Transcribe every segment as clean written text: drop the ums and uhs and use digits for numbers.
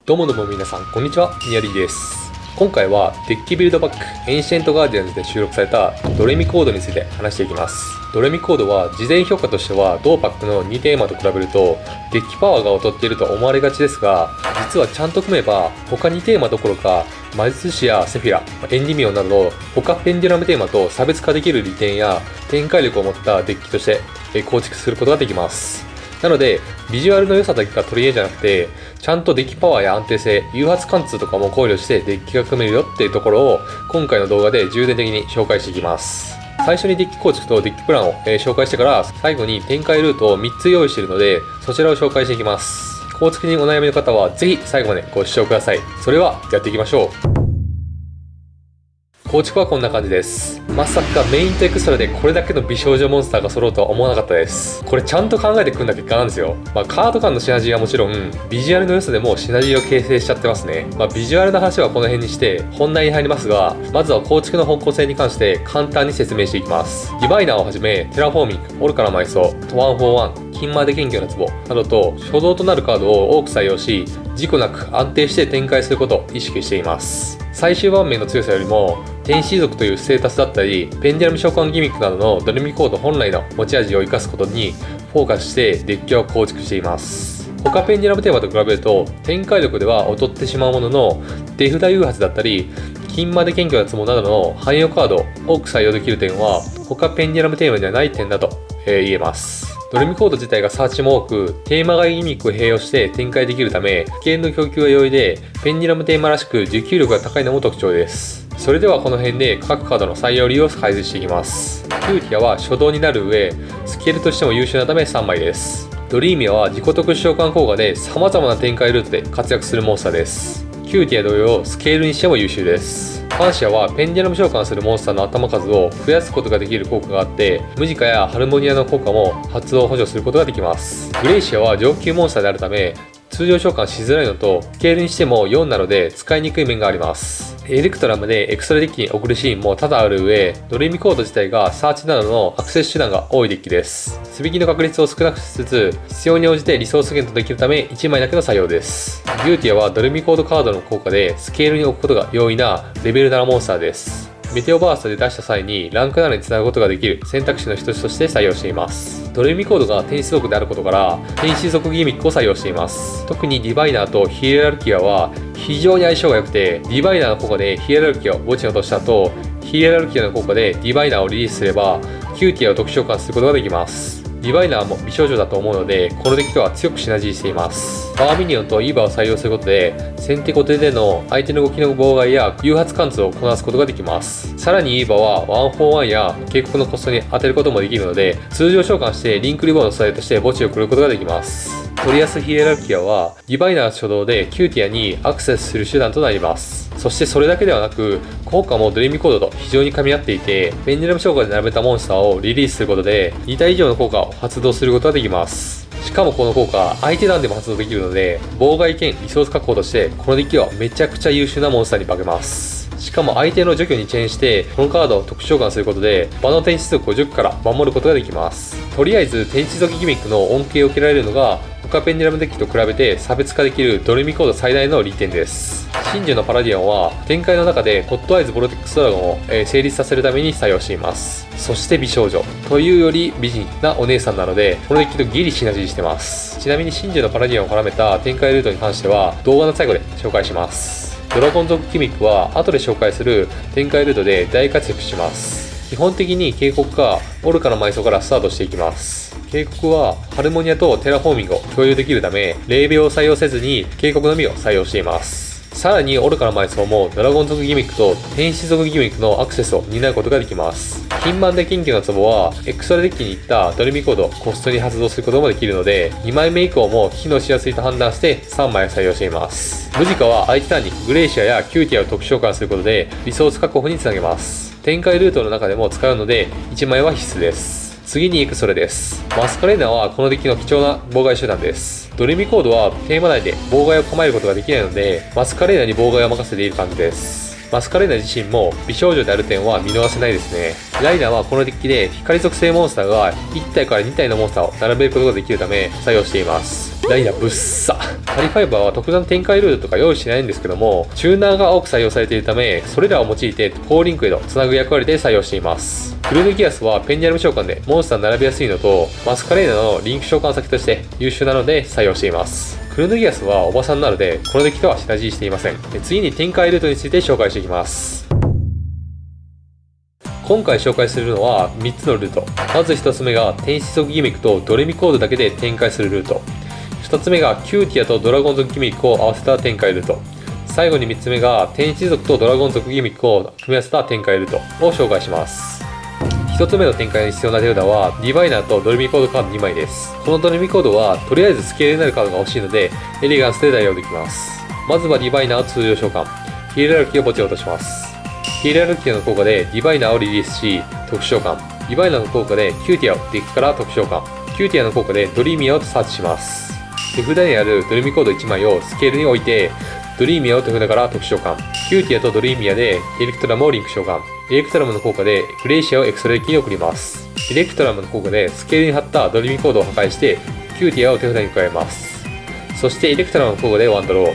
どうも皆さん、こんにちは、ニヤリーです。今回はデッキビルドバックエンシェントガーディアンズで収録されたドレミコードについて話していきます。ドレミコードは事前評価としては同パックの2テーマと比べるとデッキパワーが劣っていると思われがちですが、実はちゃんと組めば他2テーマどころか魔術師やセフィラ、エンディミオンなど他ペンデュラムテーマと差別化できる利点や展開力を持ったデッキとして構築することができます。なので、ビジュアルの良さだけが取り柄じゃなくて、ちゃんとデッキパワーや安定性、誘発貫通とかも考慮してデッキが組めるよっていうところを今回の動画で重点的に紹介していきます。最初にデッキ構築とデッキプランを紹介してから最後に展開ルートを3つ用意しているので、そちらを紹介していきます。構築にお悩みの方はぜひ最後までご視聴ください。それはやっていきましょう。構築はこんな感じです。まさかメインとエクストラでこれだけの美少女モンスターが揃うとは思わなかったです。これちゃんと考えて組んだ結果なんですよ。カード間のシナジーはもちろん、ビジュアルの良さでもシナジーを形成しちゃってますね。ビジュアルの話はこの辺にして本題に入りますが、まずは構築の方向性に関して簡単に説明していきます。ディバイナーをはじめ、テラフォーミング、オルカの埋葬、ワンフォーワン、金魔で謙虚な壺などと初動となるカードを多く採用し、事故なく安定して展開することを意識しています。最終盤面の強さよりも天使族というステータスだったりペンデュラム召喚ギミックなどのドレミコード本来の持ち味を生かすことにフォーカスしてデッキを構築しています。他ペンデュラムテーマと比べると展開力では劣ってしまうものの、手札誘発だったり金魔で謙虚な壺などの汎用カードを多く採用できる点は他ペンデュラムテーマにはない点だと言えます。ドレミコード自体がサーチも多く、テーマ外ギミックを併用して展開できるため、危険の供給が容易で、ペンデュラムテーマらしく持久力が高いのも特徴です。それではこの辺で各カードの採用理由を解説していきます。キューティアは初動になる上、スケールとしても優秀なため3枚です。ドリーミアは自己特殊召喚効果で様々な展開ルートで活躍するモンスターです。キューティア同様、スケールにしても優秀です。ファンシアはペンデュラム召喚するモンスターの頭数を増やすことができる効果があって、ムジカやハルモニアの効果も発動を補助することができます。グレイシアは上級モンスターであるため、通常召喚しづらいのと、スケールにしても4なので使いにくい面があります。エレクトラムでエクストラデッキに送るシーンも多々ある上、ドレミコード自体がサーチなどのアクセス手段が多いデッキです。素引きの確率を少なくしつつ、必要に応じてリソースゲットできるため1枚だけの採用です。ビューティアはドレミコードカードの効果でスケールに置くことが容易なレベル7モンスターです。メテオバーストで出した際にランク7につなぐことができる選択肢の一つとして採用しています。ドレミコードが天使族であることから天使族ギミックを採用しています。特にディバイナーとヒエラルキアは非常に相性が良くて、ディバイナーの効果でヒエラルキアを墓地に落とした後、ヒエラルキアの効果でディバイナーをリリースすればキューティアを特殊召喚することができます。ディバイナーも美少女だと思うので、このデッキとは強くシナジーしています。パワーミニオンとイーバーを採用することで、先手後手での相手の動きの妨害や誘発貫通をこなすことができます。さらにイーバーは141や警告のコストに当てることもできるので、通常召喚してリンクリボンの素材として墓地を送ることができます。トリアスヒエラルキアはディバイナー初動でキューティアにアクセスする手段となります。そしてそれだけではなく、効果もドレミコードと非常に噛み合っていて、ペンデュラム召喚で並べたモンスターをリリースすることで2体以上の効果を発動することができます。しかもこの効果、相手団でも発動できるので、妨害兼リソース確保としてこのデッキはめちゃくちゃ優秀なモンスターに化けます。しかも相手の除去にチェーンしてこのカードを特殊召喚することで場の天使族を除去から守ることができます。とりあえず天使族ギミックの恩恵を受けられるのが他ペンデュラムデッキと比べて差別化できるドレミコード最大の利点です。真珠のパラディアンは展開の中でコットアイズボロテックスドラゴンを成立させるために採用しています。そして美少女というより美人なお姉さんなので、このデッキとギリシナジーしてます。ちなみに真珠のパラディアンを絡めた展開ルートに関しては動画の最後で紹介します。ドラゴン族ギミックは後で紹介する展開ルートで大活躍します。基本的に警告かオルカの埋葬からスタートしていきます。警告はハルモニアとテラフォーミングを共有できるため、霊廟を採用せずに警告のみを採用しています。さらにオルカの埋葬もドラゴン族ギミックと天使族ギミックのアクセスを担うことができます。金満で金魚の壺はエクストラデッキに行ったドレミコードをコストに発動することもできるので、2枚目以降も機能しやすいと判断して3枚を採用しています。ムジカは相手ターンにグレイシアやキューティアを特殊召喚することでリソース確保につなげます。展開ルートの中でも使うので1枚は必須です。次にエクストラです。マスカレーナはこのデッキの貴重な妨害手段です。ドレミコードはテーマ内で妨害を構えることができないので、マスカレーナに妨害を任せている感じです。マスカレーナ自身も美少女である点は見逃せないですね。ライナはこのデッキで光属性モンスターが1体から2体のモンスターを並べることができるため採用しています。ライナぶっさ。ハリファイバーは特段展開ルートとか用意してないんですけども、チューナーが多く採用されているため、それらを用いて高リンクへとつなぐ役割で採用しています。クルヌギアスはペンニャルム召喚でモンスター並べやすいのと、マスカレーナのリンク召喚先として優秀なので採用しています。クルヌギアスはおばさんなので、このデッキとはシナジーしていません。次に展開ルートについて紹介していきます。今回紹介するのは3つのルート。まず1つ目が天使族ギミックとドレミコードだけで展開するルート。2つ目がキューティアとドラゴン族ギミックを合わせた展開ルート。最後に3つ目が天使族とドラゴン族ギミックを組み合わせた展開ルートを紹介します。1つ目の展開に必要な手札はディバイナーとドレミコードカード2枚です。このドレミコードはとりあえずスケールになるカードが欲しいのでエレガンスで代用できます。まずはディバイナーを通常召喚、ヒエラルキーを墓地へ落とします。ヒエラルキーの効果でディバイナーをリリースし特殊召喚、ディバイナーの効果でキューティアをデッキから特殊召喚、キューティアの効果でドリーミアをサーチします。手札にあるドレミコード1枚をスケールに置いてドリーミアを手札から特殊召喚、キューティアとドリーミアでエレクトラムをリンク召喚、エレクトラムの効果でグレイシアをエクストラデッキに送ります。エレクトラムの効果でスケールに貼ったドリーミコードを破壊してキューティアを手札に加えます。そしてエレクトラムの効果でワンドロー、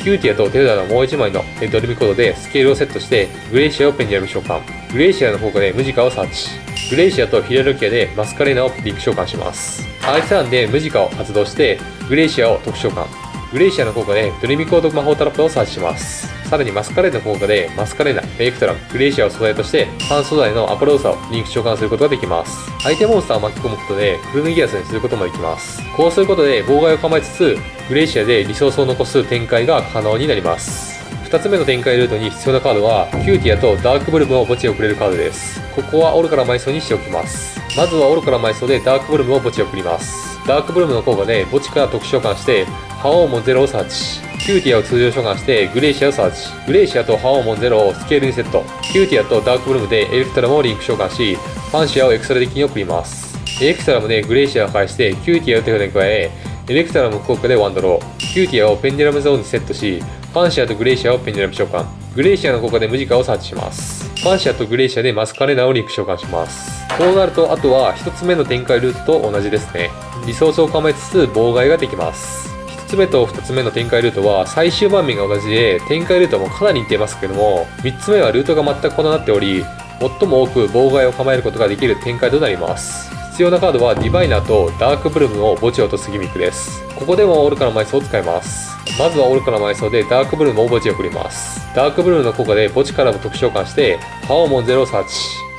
キューティアと手札のもう1枚のドリーミコードでスケールをセットしてグレイシアをペンニャルム召喚、グレイシアの効果でムジカをサーチ、グレイシアとヒエラルキアでマスカレーナをリンク召喚します。相手ターンでムジカを発動してグレイシアを特殊召喚、グレイシアの効果でドリミコード魔法トラップをサーチします。さらにマスカレーナの効果でマスカレーナ、エレクトラム、グレイシアを素材として3素材のアポロウサをリンク召喚することができます。相手モンスターを巻き込むことでクルヌギアスにすることもできます。こうすることで妨害を構えつつグレイシアでリソースを残す展開が可能になります。2つ目の展開ルートに必要なカードはキューティアとダークブルムを墓地へ送れるカードです。ここは愚かな埋葬にしておきます。まずは愚かな埋葬でダークブルムを墓地へ送ります。ダークブルムの効果で墓地から特殊召喚して覇王モンゼロをサーチ、キューティアを通常召喚してグレイシアをサーチ、グレイシアと覇王モンゼロをスケールにセット、キューティアとダークブルムでエレクトラムをリンク召喚しファンシアをエクストラデッキに送ります。エレクトラムでグレイシアを破壊してキューティアを手札に加えエレクトラム効果でワンドロー、キューティアをペンデュラムゾーンにセットしファンシアとグレイシアをペンデュラム召喚、グレイシアの効果でムジカをサーチします。ファンシアとグレイシアでマスカレーナをリンク召喚します。こうなるとあとは1つ目の展開ルートと同じですね。リソースを構えつつ妨害ができます。1つ目と2つ目の展開ルートは最終盤面が同じで展開ルートもかなり似てますけども、3つ目はルートが全く異なっており最も多く妨害を構えることができる展開となります。必要なカードはディバイナーとダークブルムを墓地へ落とすギミックです。ここでも愚かな埋葬を使います。まずは愚かな埋葬でダークブルムを墓地へ送ります。ダークブルムの効果で墓地からも特殊召喚して覇王モンゼロをサーチ、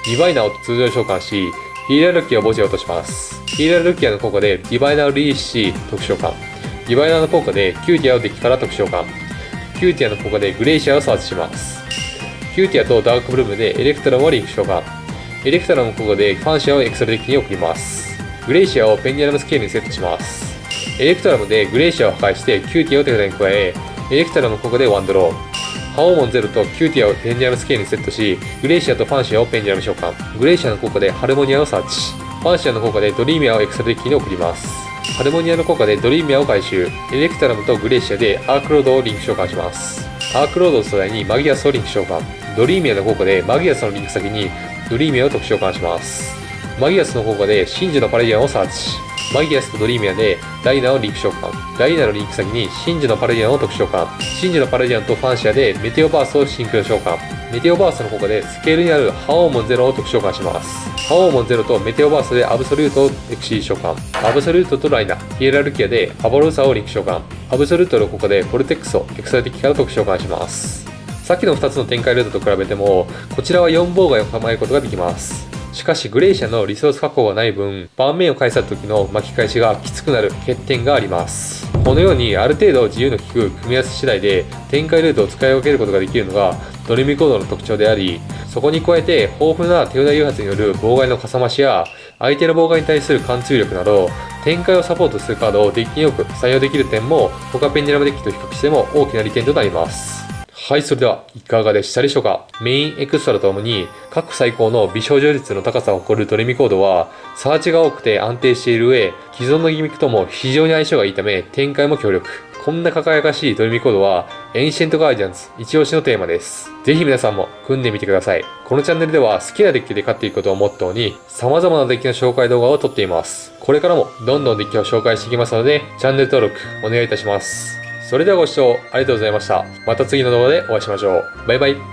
ディバイナーを通常召喚しヒーラルキアを墓地へ落とします。ヒーラルキアの効果でディバイナーをリリースし特殊召喚、ディバイナーの効果でキューティアをデッキから特殊召喚、キューティアの効果でグレイシアをサーチします。キューティアとダークブルムでエレクトラムをリンク召喚、エレクトラムの効果でファンシアをエクストラデッキに送ります。グレイシアをペンデュラムスケールにセットします。エレクトラムでグレイシアを破壊してキューティアを手札に加えエレクトラムの効果でワンドロー、覇王モンゼロとキューティアをペンデュラムスケールにセットしグレイシアとファンシアをペンデュラム召喚、グレイシアの効果でハルモニアをサーチ、ファンシアの効果でドリーミアをエクストラデッキに送ります。ハルモニアの効果でドリーミアを回収、エレクトラムとグレイシアでアークロードをリンク召喚します。アークロードを素材にマギアスをリンク召喚、ドリーミアの効果でマギアスのリンク先にドリーミアを特殊召喚します。マギアスの効果で真珠のパラディアンをサーチ、マギアスとドリーミアでライナをリンク召喚、ライナのリンク先に真珠のパラディアンを特殊召喚、真珠のパラディアンとファンシアでメテオバースをシンクロ召喚、メテオバースの効果でスケールにある覇王モンゼロを特殊召喚します。覇王モンゼロとメテオバースでアブソリュートをエクシー召喚、アブソリュートとライナ、ヒエラルキアでアボロウサをリンク召喚、アブソリュートの効果でポルテックスをエクストラデッキから特殊召喚します。さっきの2つの展開ルートと比べてもこちらは4妨害を構えることができます。しかしグレイシアのリソース確保がない分盤面を返した時の巻き返しがきつくなる欠点があります。このようにある程度自由の利く組み合わせ次第で展開ルートを使い分けることができるのがドレミコードの特徴であり、そこに加えて豊富な手札誘発による妨害のかさ増しや相手の妨害に対する貫通力など展開をサポートするカードをデッキによく採用できる点も他ペンデュラムデッキと比較しても大きな利点となります。はい、それではいかがでしたでしょうか。メインエクストラともに、過去最高の美少女率の高さを誇るドレミコードは、サーチが多くて安定している上、既存のギミックとも非常に相性がいいため、展開も強力。こんな輝かしいドレミコードは、エンシェントガーディアンズ一押しのテーマです。ぜひ皆さんも組んでみてください。このチャンネルでは好きなデッキで勝っていくことをモットーに、様々なデッキの紹介動画を撮っています。これからもどんどんデッキを紹介していきますので、チャンネル登録お願いいたします。それではご視聴ありがとうございました。また次の動画でお会いしましょう。バイバイ。